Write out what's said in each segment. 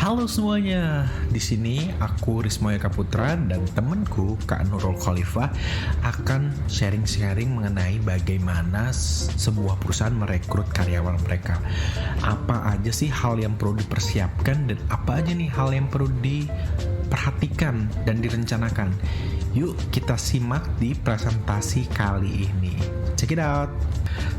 Halo semuanya, di sini aku Rismo Eka Putra dan temanku Kak Nurul Khalifah akan sharing-sharing mengenai bagaimana sebuah perusahaan merekrut karyawan mereka. Apa aja sih hal yang perlu dipersiapkan dan apa aja nih hal yang perlu diperhatikan dan direncanakan. Yuk kita simak di presentasi kali ini. Check it out.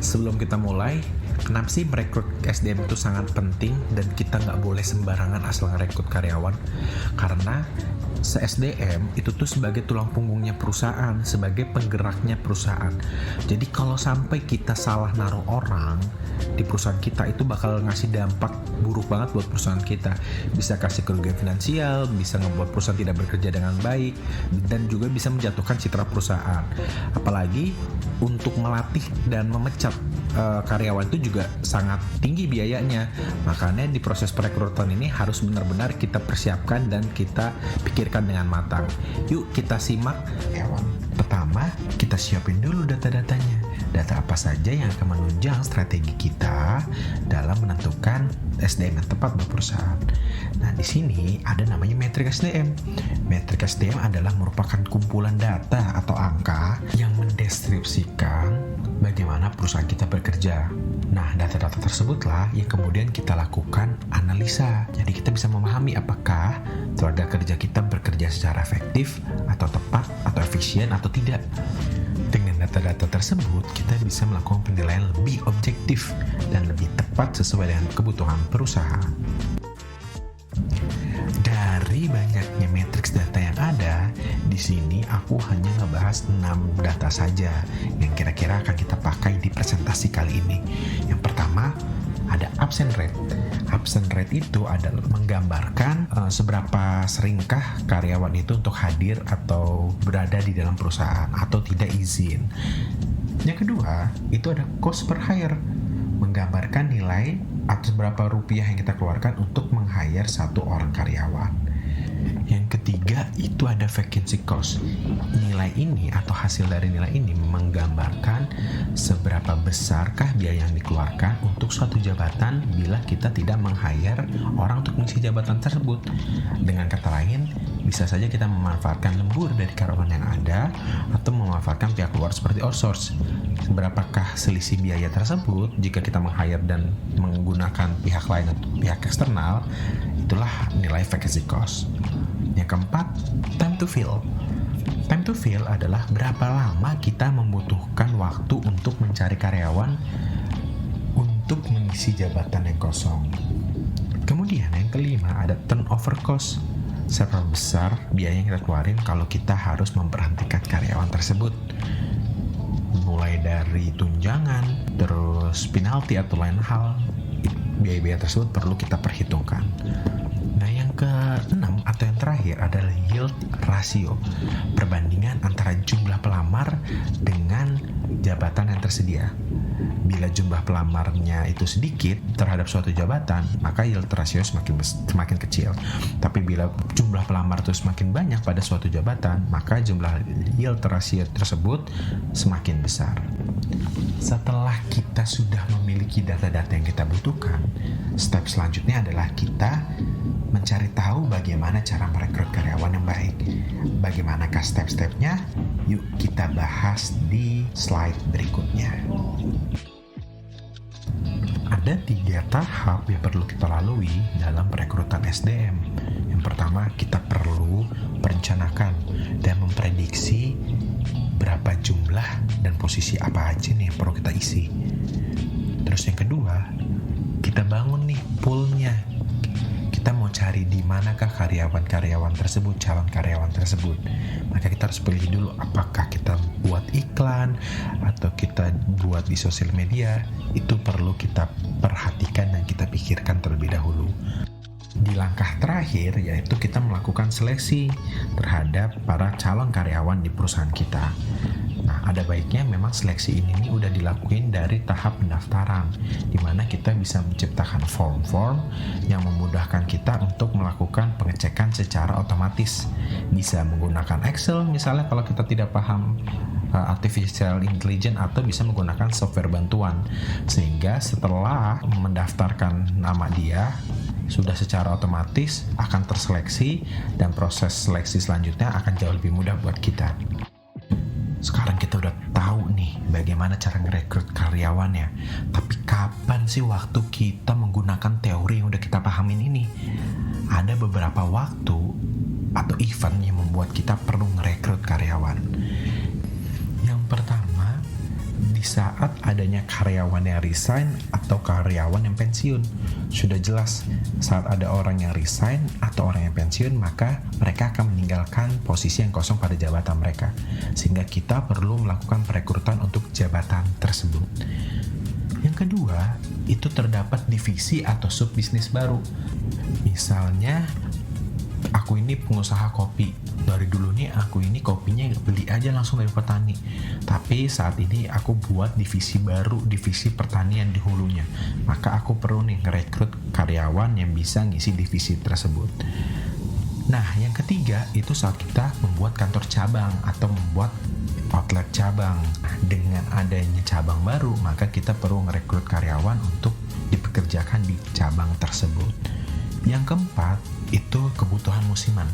Sebelum kita mulai, kenapa sih merekrut SDM itu sangat penting dan kita nggak boleh sembarangan asal ngerekrut karyawan? Karena SDM itu tuh sebagai tulang punggungnya perusahaan, sebagai penggeraknya perusahaan. Jadi kalau sampai kita salah naruh orang di perusahaan kita, itu bakal ngasih dampak buruk banget buat perusahaan kita. Bisa kasih kerugian finansial, bisa ngebuat perusahaan tidak bekerja dengan baik, dan juga bisa menjatuhkan citra perusahaan. Apalagi untuk melatih dan memecat karyawan itu juga sangat tinggi biayanya. Makanya di proses perekrutan ini harus benar-benar kita persiapkan dan kita pikirkan dengan matang. Yuk kita simak. Pertama, kita siapin dulu data-datanya. Data apa saja yang akan menunjang strategi kita dalam menentukan SDM yang tepat buat perusahaan. Nah, di sini ada namanya metrik SDM. Metrik SDM adalah merupakan kumpulan data atau angka yang mendeskripsikan bagaimana perusahaan kita bekerja. Nah, data-data tersebutlah yang kemudian kita lakukan analisa. Jadi kita bisa memahami apakah tenaga kerja kita bekerja secara efektif atau tepat atau efisien atau tidak. Dengan data-data tersebut, kita bisa melakukan penilaian lebih objektif dan lebih tepat sesuai dengan kebutuhan perusahaan. Dari banyaknya matriks data yang ada, di sini aku hanya ngebahas 6 data saja yang kira-kira akan kita pakai di presentasi kali ini. Yang pertama, ada absence rate. Absence rate itu adalah menggambarkan seberapa seringkah karyawan itu untuk hadir atau berada di dalam perusahaan atau tidak izin. Yang kedua, itu ada cost per hire, menggambarkan nilai atau berapa rupiah yang kita keluarkan untuk meng-hire satu orang karyawan. Yang ketiga, itu ada vacancy cost. Nilai ini atau hasil dari nilai ini menggambarkan seberapa besarkah biaya yang dikeluarkan untuk suatu jabatan bila kita tidak meng-hire orang untuk mengisi jabatan tersebut. Dengan kata lain, bisa saja kita memanfaatkan lembur dari karyawan yang ada atau memanfaatkan pihak luar seperti outsource. Seberapakah selisih biaya tersebut jika kita meng-hire dan menggunakan pihak lain atau pihak eksternal? Itulah nilai vacancy cost. Yang keempat, time to fill. Time to fill adalah berapa lama kita membutuhkan waktu untuk mencari karyawan untuk mengisi jabatan yang kosong. Kemudian yang kelima ada turnover cost. Seberapa besar biaya yang kita keluarin kalau kita harus memberhentikan karyawan tersebut. Mulai dari tunjangan, terus penalti atau lain hal, biaya-biaya tersebut perlu kita perhitungkan. Nah, yang keenam atau yang terakhir adalah yield ratio, perbandingan antara jumlah pelamar dengan jabatan yang tersedia. Bila jumlah pelamarnya itu sedikit terhadap suatu jabatan, maka yield ratio semakin kecil. Tapi bila jumlah pelamar itu semakin banyak pada suatu jabatan, maka jumlah yield ratio tersebut semakin besar. Setelah kita sudah memiliki data-data yang kita butuhkan, step selanjutnya adalah kita mencari tahu bagaimana cara merekrut karyawan yang baik. Bagaimanakah step-stepnya? Yuk kita bahas di slide berikutnya. Ada 3 tahap yang perlu kita lalui dalam perekrutan SDM. Yang pertama, kita perlu merencanakan dan memprediksi berapa jumlah dan posisi apa aja nih yang perlu kita isi. Terus yang kedua, kita bangun nih poolnya. Kita mau cari di manakah karyawan-karyawan tersebut, calon karyawan tersebut. Maka kita harus pilih dulu apakah kita buat iklan atau kita buat di sosial media. Itu perlu kita perhatikan dan kita pikirkan terlebih dahulu. Di langkah terakhir yaitu kita melakukan seleksi terhadap para calon karyawan di perusahaan kita. Nah, ada baiknya memang seleksi ini udah dilakuin dari tahap pendaftaran, di mana kita bisa menciptakan form-form yang memudahkan kita untuk melakukan pengecekan secara otomatis. Bisa menggunakan Excel misalnya kalau kita tidak paham artificial intelligence, atau bisa menggunakan software bantuan, sehingga setelah mendaftarkan nama dia sudah secara otomatis akan terseleksi dan proses seleksi selanjutnya akan jauh lebih mudah buat kita. Sekarang kita udah tahu nih bagaimana cara ngerekrut karyawannya. Tapi kapan sih waktu kita menggunakan teori yang udah kita pahamin ini? Ada beberapa waktu atau event yang membuat kita perlu ngerekrut karyawan. Yang pertama, di saat adanya karyawan yang resign atau karyawan yang pensiun. Sudah jelas, saat ada orang yang resign atau orang yang pensiun, maka mereka akan meninggalkan posisi yang kosong pada jabatan mereka. Sehingga kita perlu melakukan perekrutan untuk jabatan tersebut. Yang kedua, itu terdapat divisi atau sub bisnis baru. Misalnya, aku ini pengusaha kopi. Dari dulu nih aku ini kopinya beli aja langsung dari petani. Tapi saat ini aku buat divisi baru, divisi pertanian di hulunya. Maka aku perlu nih ngerekrut karyawan yang bisa ngisi divisi tersebut. Nah, yang ketiga itu saat kita membuat kantor cabang atau membuat outlet cabang. Dengan adanya cabang baru, maka kita perlu ngerekrut karyawan untuk dipekerjakan di cabang tersebut. Yang keempat, itu kebutuhan musiman.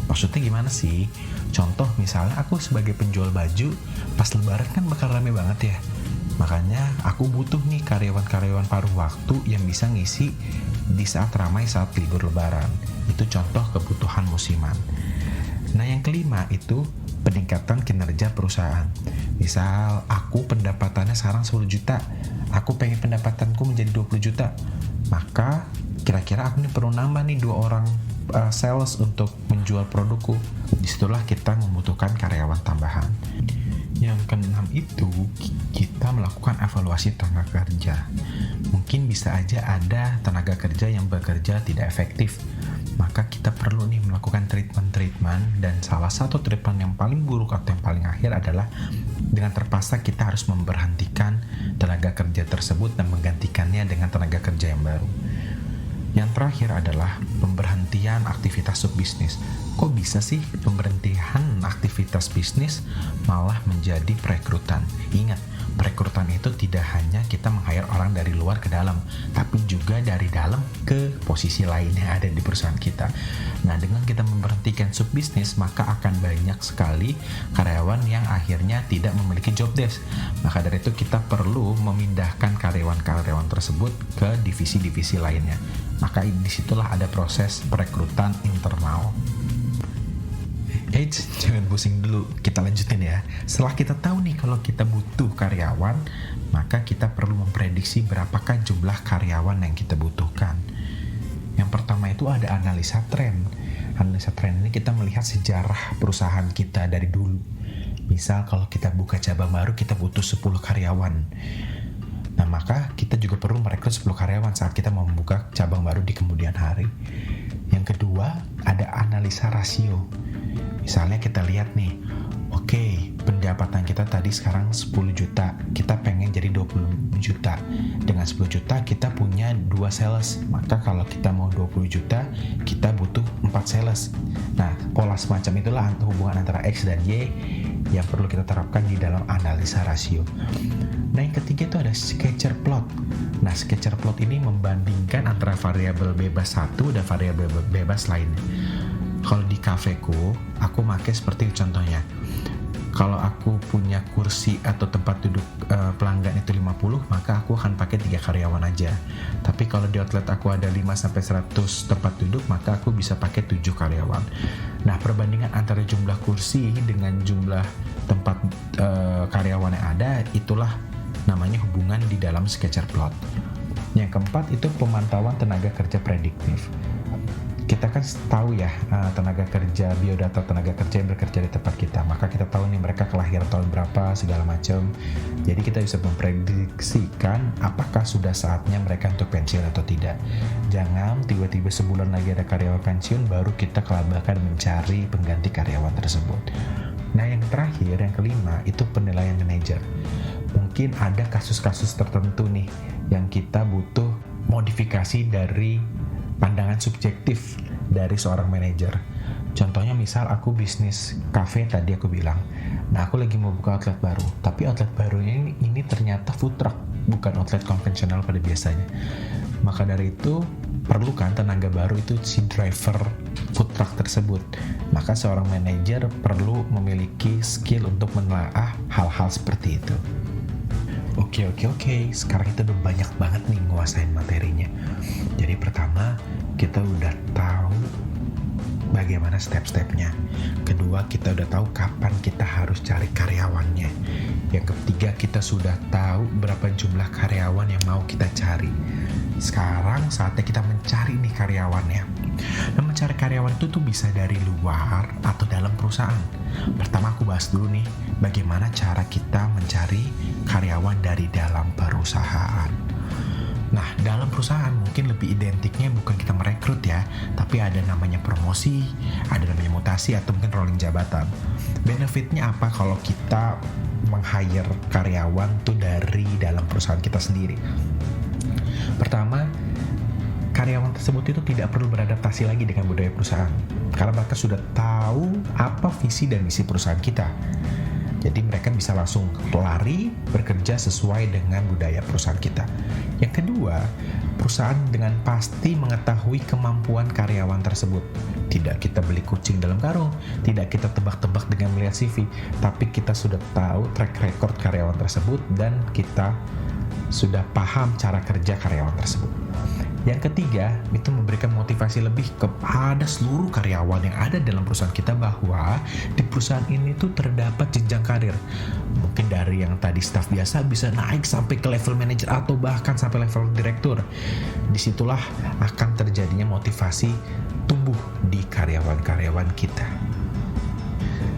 Maksudnya gimana sih? Contoh misalnya aku sebagai penjual baju, pas lebaran kan bakal rame banget ya. Makanya aku butuh nih karyawan-karyawan paruh waktu yang bisa ngisi di saat ramai saat libur lebaran. Itu contoh kebutuhan musiman. Nah, yang kelima itu peningkatan kinerja perusahaan. Misal aku pendapatannya sekarang 10 juta, aku pengen pendapatanku menjadi 20 juta. Maka kira-kira aku nih perlu nambah nih 2 orang sales untuk menjual produkku. Disitulah kita membutuhkan karyawan tambahan. Yang keenam itu kita melakukan evaluasi tenaga kerja. Mungkin bisa aja ada tenaga kerja yang bekerja tidak efektif. Maka kita perlu nih melakukan treatment, dan salah satu treatment yang paling buruk atau yang paling akhir adalah dengan terpaksa kita harus memberhentikan tenaga kerja tersebut dan menggantikannya dengan tenaga kerja yang baru. Yang terakhir adalah pemberhentian aktivitas subbisnis. Kok bisa sih pemberhentian aktivitas bisnis malah menjadi perekrutan? Ingat, perekrutan itu tidak hanya kita meng-hire orang dari luar ke dalam, tapi juga dari dalam ke posisi lainnya ada di perusahaan kita. Nah, dengan kita memberhentikan subbisnis, maka akan banyak sekali karyawan yang akhirnya tidak memiliki job desk. Maka dari itu kita perlu memindahkan karyawan-karyawan tersebut ke divisi-divisi lainnya. Maka disitulah ada proses perekrutan internal. Jangan pusing dulu, kita lanjutin ya. Setelah kita tahu nih kalau kita butuh karyawan, maka kita perlu memprediksi berapakah jumlah karyawan yang kita butuhkan. Yang pertama itu ada analisa tren. Analisa tren ini kita melihat sejarah perusahaan kita dari dulu. Misal kalau kita buka cabang baru, kita butuh 10 karyawan. Nah, maka kita juga perlu merekrut 10 karyawan saat kita mau membuka cabang baru di kemudian hari. Yang kedua, ada analisa rasio. Misalnya kita lihat nih, oke, pendapatan kita tadi sekarang 10 juta, kita pengen jadi 20 juta. Dengan 10 juta kita punya 2 sales, maka kalau kita mau 20 juta, kita butuh 4 sales. Nah, pola semacam itulah hubungan antara X dan Y yang perlu kita terapkan di dalam analisa rasio. Nah, yang ketiga itu ada scatter plot. Nah, scatter plot ini membandingkan antara variabel bebas satu dan variabel bebas lainnya. Kalau di kafeku, aku pakai seperti contohnya. Kalau aku punya kursi atau tempat duduk pelanggan itu 50, maka aku akan pakai 3 karyawan aja. Tapi kalau di outlet aku ada 5-100 tempat duduk, maka aku bisa pakai 7 karyawan. Nah, perbandingan antara jumlah kursi dengan jumlah tempat karyawan yang ada, itulah namanya hubungan di dalam scatter plot. Yang keempat itu pemantauan tenaga kerja prediktif. Kita kan tahu ya tenaga kerja, biodata tenaga kerja yang bekerja di tempat kita. Maka kita tahu nih mereka kelahiran tahun berapa, segala macam. Jadi kita bisa memprediksikan apakah sudah saatnya mereka untuk pensiun atau tidak. Jangan tiba-tiba sebulan lagi ada karyawan pensiun, baru kita kelabakan mencari pengganti karyawan tersebut. Nah, yang terakhir, yang kelima, itu penilaian manajer. Mungkin ada kasus-kasus tertentu nih yang kita butuh modifikasi dari pandangan subjektif dari seorang manajer. Contohnya misal aku bisnis cafe tadi aku bilang. Nah, aku lagi mau buka outlet baru, tapi outlet barunya ini ternyata food truck, bukan outlet konvensional pada biasanya. Maka dari itu perlu kan tenaga baru itu si driver food truck tersebut. Maka seorang manajer perlu memiliki skill untuk menelaah hal-hal seperti itu. Oke. Sekarang kita udah banyak banget nih nguasain materinya. Jadi pertama, kita udah tahu bagaimana step-stepnya. Kedua, kita udah tahu kapan kita harus cari karyawannya. Yang ketiga, kita sudah tahu berapa jumlah karyawan yang mau kita cari. Sekarang saatnya kita mencari nih karyawannya. Nah, mencari karyawan itu tuh bisa dari luar atau dalam perusahaan. Pertama aku bahas dulu nih, bagaimana cara kita mencari karyawan dari dalam perusahaan. Nah, dalam perusahaan mungkin lebih identiknya bukan kita merekrut ya, tapi ada namanya promosi, ada namanya mutasi, atau mungkin rolling jabatan. Benefitnya apa kalau kita meng-hire karyawan tuh dari dalam perusahaan kita sendiri? Pertama, karyawan tersebut itu tidak perlu beradaptasi lagi dengan budaya perusahaan, karena mereka sudah tahu apa visi dan misi perusahaan kita. Jadi mereka bisa langsung lari bekerja sesuai dengan budaya perusahaan kita. Yang kedua, perusahaan dengan pasti mengetahui kemampuan karyawan tersebut. Tidak kita beli kucing dalam karung, tidak kita tebak-tebak dengan melihat CV, tapi kita sudah tahu track record karyawan tersebut dan kita sudah paham cara kerja karyawan tersebut. Yang ketiga, itu memberikan motivasi lebih kepada seluruh karyawan yang ada dalam perusahaan kita bahwa di perusahaan ini tuh terdapat jenjang karir. Mungkin dari yang tadi staf biasa bisa naik sampai ke level manager atau bahkan sampai level direktur. Disitulah akan terjadinya motivasi tumbuh di karyawan-karyawan kita.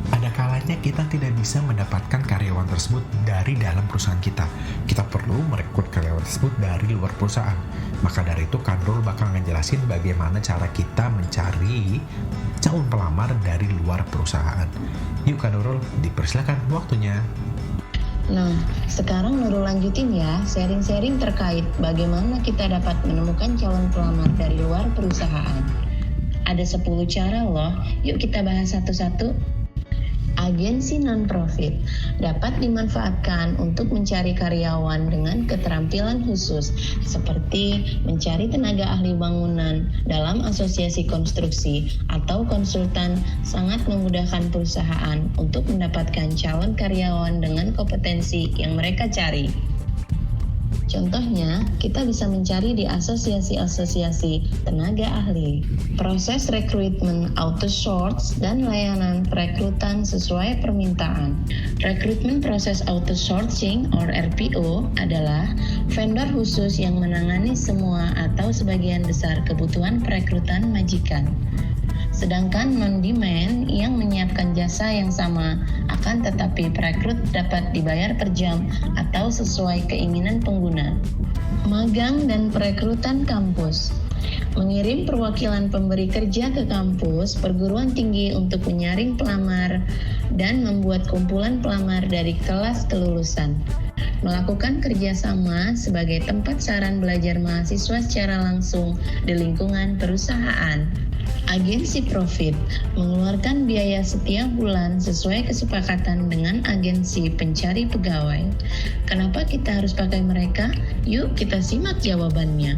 Ada kalanya kita tidak bisa mendapatkan karyawan tersebut dari dalam perusahaan kita. Kita perlu merekrut karyawan tersebut dari luar perusahaan. Maka dari itu Kak Nurul bakal ngejelasin bagaimana cara kita mencari calon pelamar dari luar perusahaan. Yuk Kak Nurul, dipersilakan waktunya. Nah, sekarang Nurul lanjutin ya, sharing-sharing terkait bagaimana kita dapat menemukan calon pelamar dari luar perusahaan. Ada 10 cara loh, yuk kita bahas satu-satu. Agensi non-profit dapat dimanfaatkan untuk mencari karyawan dengan keterampilan khusus seperti mencari tenaga ahli bangunan dalam asosiasi konstruksi atau konsultan sangat memudahkan perusahaan untuk mendapatkan calon karyawan dengan kompetensi yang mereka cari. Contohnya, kita bisa mencari di asosiasi-asosiasi tenaga ahli. Proses rekrutmen outsource dan layanan perekrutan sesuai permintaan. Rekrutmen proses outsourcing or RPO adalah vendor khusus yang menangani semua atau sebagian besar kebutuhan perekrutan majikan. Sedangkan non-demand yang menyiapkan jasa yang sama akan tetapi perekrut dapat dibayar per jam atau sesuai keinginan pengguna. Magang dan perekrutan kampus. Mengirim perwakilan pemberi kerja ke kampus, perguruan tinggi untuk menyaring pelamar dan membuat kumpulan pelamar dari kelas kelulusan. Melakukan kerjasama sebagai tempat saran belajar mahasiswa secara langsung di lingkungan perusahaan. Agensi profit mengeluarkan biaya setiap bulan sesuai kesepakatan dengan agensi pencari pegawai. Kenapa kita harus pakai mereka? Yuk kita simak jawabannya.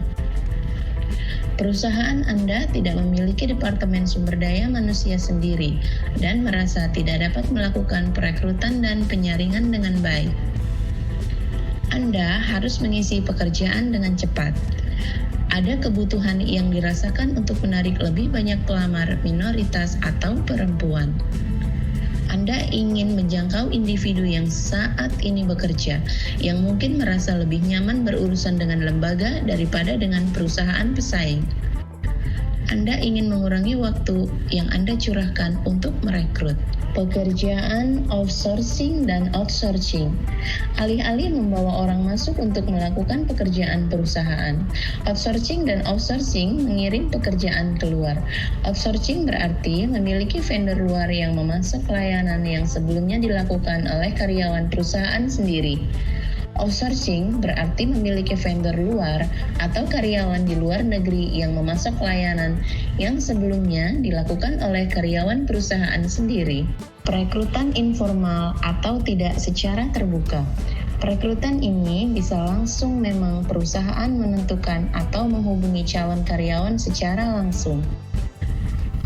Perusahaan Anda tidak memiliki departemen sumber daya manusia sendiri dan merasa tidak dapat melakukan perekrutan dan penyaringan dengan baik. Anda harus mengisi pekerjaan dengan cepat. Ada kebutuhan yang dirasakan untuk menarik lebih banyak pelamar minoritas atau perempuan. Anda ingin menjangkau individu yang saat ini bekerja, yang mungkin merasa lebih nyaman berurusan dengan lembaga daripada dengan perusahaan pesaing. Anda ingin mengurangi waktu yang Anda curahkan untuk merekrut. Pekerjaan outsourcing dan outsourcing. Alih-alih membawa orang masuk untuk melakukan pekerjaan perusahaan, outsourcing dan outsourcing mengirim pekerjaan keluar. Outsourcing berarti memiliki vendor luar yang memasak layanan yang sebelumnya dilakukan oleh karyawan perusahaan sendiri. Outsourcing berarti memiliki vendor luar atau karyawan di luar negeri yang memasak layanan yang sebelumnya dilakukan oleh karyawan perusahaan sendiri. Perekrutan informal atau tidak secara terbuka. Perekrutan ini bisa langsung memang perusahaan menentukan atau menghubungi calon karyawan secara langsung.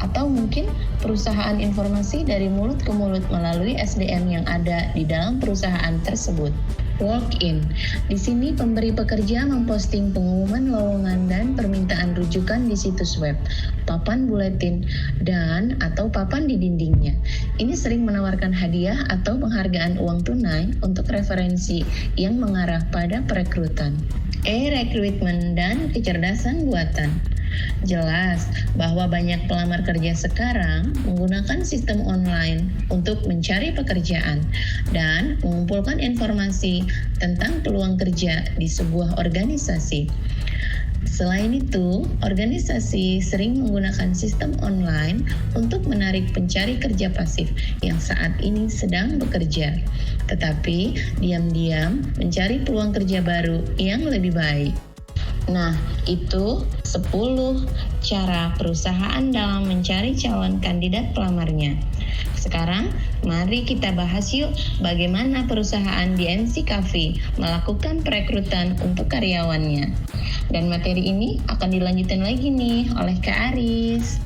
Atau mungkin perusahaan informasi dari mulut ke mulut melalui SDM yang ada di dalam perusahaan tersebut. Walk-in. Di sini pemberi pekerja memposting pengumuman lowongan dan permintaan rujukan di situs web, papan buletin, dan atau papan di dindingnya. Ini sering menawarkan hadiah atau penghargaan uang tunai untuk referensi yang mengarah pada perekrutan. E-recruitment dan kecerdasan buatan. Jelas bahwa banyak pelamar kerja sekarang menggunakan sistem online untuk mencari pekerjaan dan mengumpulkan informasi tentang peluang kerja di sebuah organisasi. Selain itu, organisasi sering menggunakan sistem online untuk menarik pencari kerja pasif yang saat ini sedang bekerja, tetapi diam-diam mencari peluang kerja baru yang lebih baik. Nah, itu 10 cara perusahaan dalam mencari calon kandidat pelamarnya. Sekarang, mari kita bahas yuk bagaimana perusahaan di MC Coffee melakukan perekrutan untuk karyawannya. Dan materi ini akan dilanjutin lagi nih oleh Kak Aris.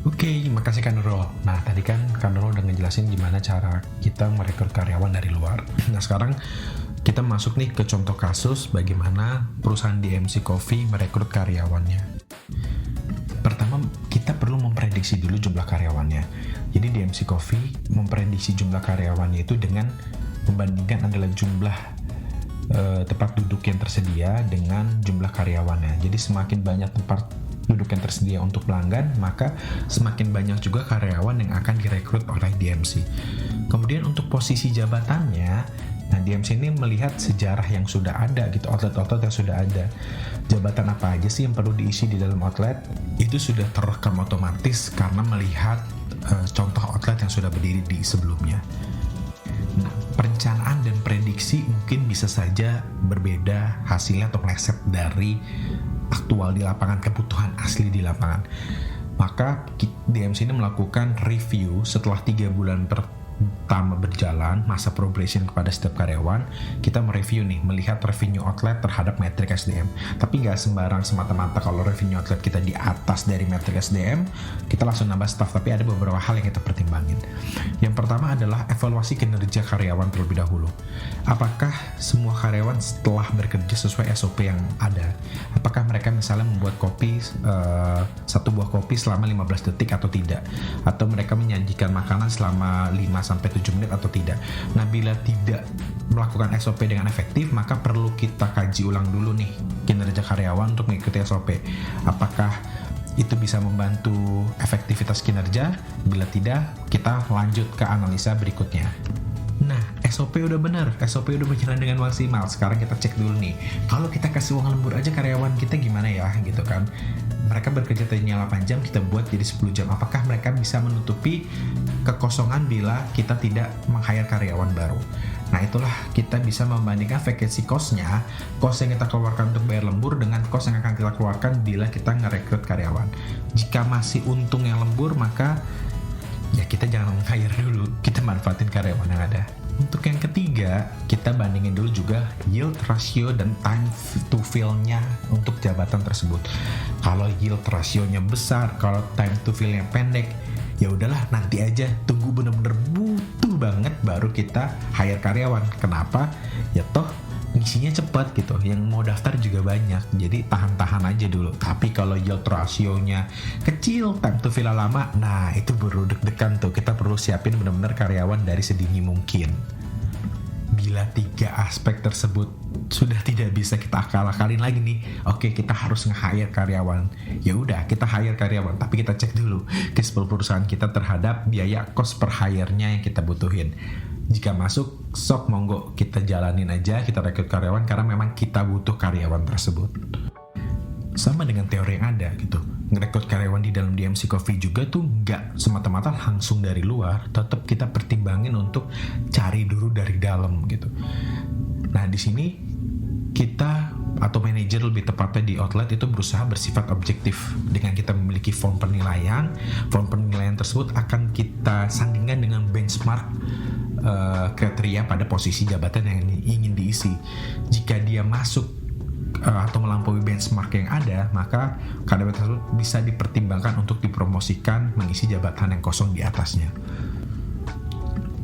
Oke, makasih Kak Nurul. Nah, tadi kan Kak Nurul udah ngejelasin gimana cara kita merekrut karyawan dari luar. Nah, sekarang kita masuk nih ke contoh kasus bagaimana perusahaan DMC Coffee merekrut karyawannya. Pertama, kita perlu memprediksi dulu jumlah karyawannya. Jadi DMC Coffee memprediksi jumlah karyawannya itu dengan membandingkan adalah jumlah tempat duduk yang tersedia dengan jumlah karyawannya. Jadi semakin banyak tempat duduk yang tersedia untuk pelanggan, maka semakin banyak juga karyawan yang akan direkrut oleh DMC. Kemudian untuk posisi jabatannya, nah, DMC ini melihat sejarah yang sudah ada gitu, outlet-outlet yang sudah ada. Jabatan apa aja sih yang perlu diisi di dalam outlet? Itu sudah terekam otomatis karena melihat contoh outlet yang sudah berdiri di sebelumnya. Nah, perencanaan dan prediksi mungkin bisa saja berbeda hasilnya atau meleset dari aktual di lapangan, kebutuhan asli di lapangan. Maka DMC ini melakukan review setelah 3 bulan pertama berjalan, masa probation kepada setiap karyawan, kita mereview nih, melihat revenue outlet terhadap metrik SDM. Tapi nggak sembarang semata-mata kalau revenue outlet kita di atas dari metrik SDM, kita langsung nambah staff, tapi ada beberapa hal yang kita pertimbangin. Yang pertama adalah evaluasi kinerja karyawan terlebih dahulu. Apakah semua karyawan setelah bekerja sesuai SOP yang ada? Apakah mereka misalnya membuat kopi, satu buah kopi selama 15 detik atau tidak? Atau mereka menyajikan makanan selama 5-7 menit atau tidak. Nah, bila tidak melakukan SOP dengan efektif, maka perlu kita kaji ulang dulu nih kinerja karyawan untuk mengikuti SOP. Apakah itu bisa membantu efektivitas kinerja? Bila tidak, kita lanjut ke analisa berikutnya. Nah, SOP udah bener, SOP udah berjalan dengan maksimal. Sekarang kita cek dulu nih, kalau kita kasih uang lembur aja karyawan kita gimana ya, gitu kan. Mereka bekerja tadinya 8 jam, kita buat jadi 10 jam. Apakah mereka bisa menutupi kekosongan bila kita tidak meng-hire karyawan baru? Nah, itulah kita bisa membandingkan vacancy cost-nya, cost yang kita keluarkan untuk bayar lembur dengan cost yang akan kita keluarkan bila kita ngerekrut karyawan. Jika masih untung yang lembur, maka ya kita jangan meng-hire dulu, kita manfaatin karyawan yang ada. Untuk yang ketiga, kita bandingin dulu juga yield ratio dan time to fill-nya untuk jabatan tersebut. Kalau yield ratio-nya besar, kalau time to fill-nya pendek, ya udahlah nanti aja, tunggu bener-bener butuh banget baru kita hire karyawan. Kenapa? Ya toh ngisinya cepat gitu, yang mau daftar juga banyak, jadi tahan-tahan aja dulu. Tapi kalau yield ratio-nya kecil, time to fill lama, nah itu baru deg-degan tuh, kita perlu siapin benar-benar karyawan dari sedini mungkin. Bila 3 aspek tersebut sudah tidak bisa kita akal-akalin lagi nih, oke, kita harus nge-hire karyawan. Ya udah, kita hire karyawan, tapi kita cek dulu cashflow perusahaan kita terhadap biaya cost per hire-nya yang kita butuhin. Jika masuk, sok monggo kita jalanin aja, kita rekrut karyawan karena memang kita butuh karyawan tersebut. Sama dengan teori yang ada gitu, ngerekrut karyawan di dalam DMC Coffee juga tuh nggak semata-mata langsung dari luar, tetap kita pertimbangin untuk cari dulu dari dalam gitu. Nah, di sini kita atau manajer lebih tepatnya di outlet itu berusaha bersifat objektif dengan kita memiliki form penilaian. Form penilaian tersebut akan kita sandingkan dengan benchmark kriteria pada posisi jabatan yang ingin diisi. Jika dia masuk atau melampaui benchmark yang ada, maka kandidat tersebut bisa dipertimbangkan untuk dipromosikan mengisi jabatan yang kosong di atasnya.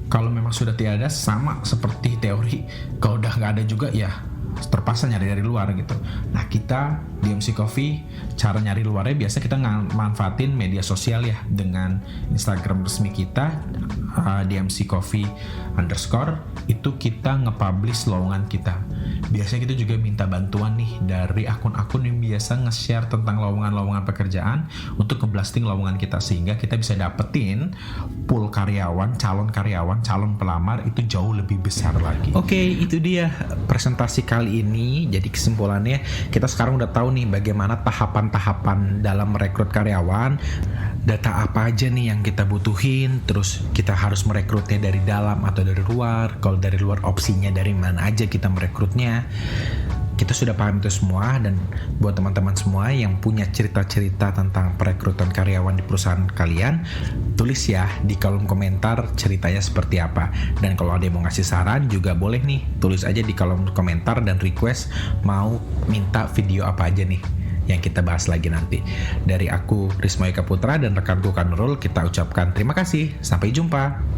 Kalau memang sudah tidak ada, sama seperti teori, kalau udah nggak ada juga ya terpaksa nyari dari luar gitu. Nah, kita di MC Coffee, cara nyari luarnya biasa kita manfaatin media sosial ya, dengan Instagram resmi kita di MC Coffee _ itu kita nge-publish lowongan kita. Biasanya kita juga minta bantuan nih dari akun-akun yang biasa nge-share tentang lowongan-lowongan pekerjaan untuk nge-blasting lowongan kita, sehingga kita bisa dapetin pool karyawan, calon pelamar itu jauh lebih besar lagi. Oke, itu dia presentasi kali ini. Jadi kesimpulannya, kita sekarang udah tahu nih bagaimana tahapan-tahapan dalam merekrut karyawan, data apa aja nih yang kita butuhin, terus kita harus merekrutnya dari dalam atau dari luar. Kalau dari luar, opsinya dari mana aja kita merekrutnya. Kita sudah paham itu semua, dan buat teman-teman semua yang punya cerita-cerita tentang perekrutan karyawan di perusahaan kalian, tulis ya di kolom komentar ceritanya seperti apa. Dan kalau ada yang mau ngasih saran juga boleh nih, tulis aja di kolom komentar dan request mau minta video apa aja nih yang kita bahas lagi nanti. Dari aku, Risma Eka Putra, dan rekanku Kanurul, kita ucapkan terima kasih. Sampai jumpa.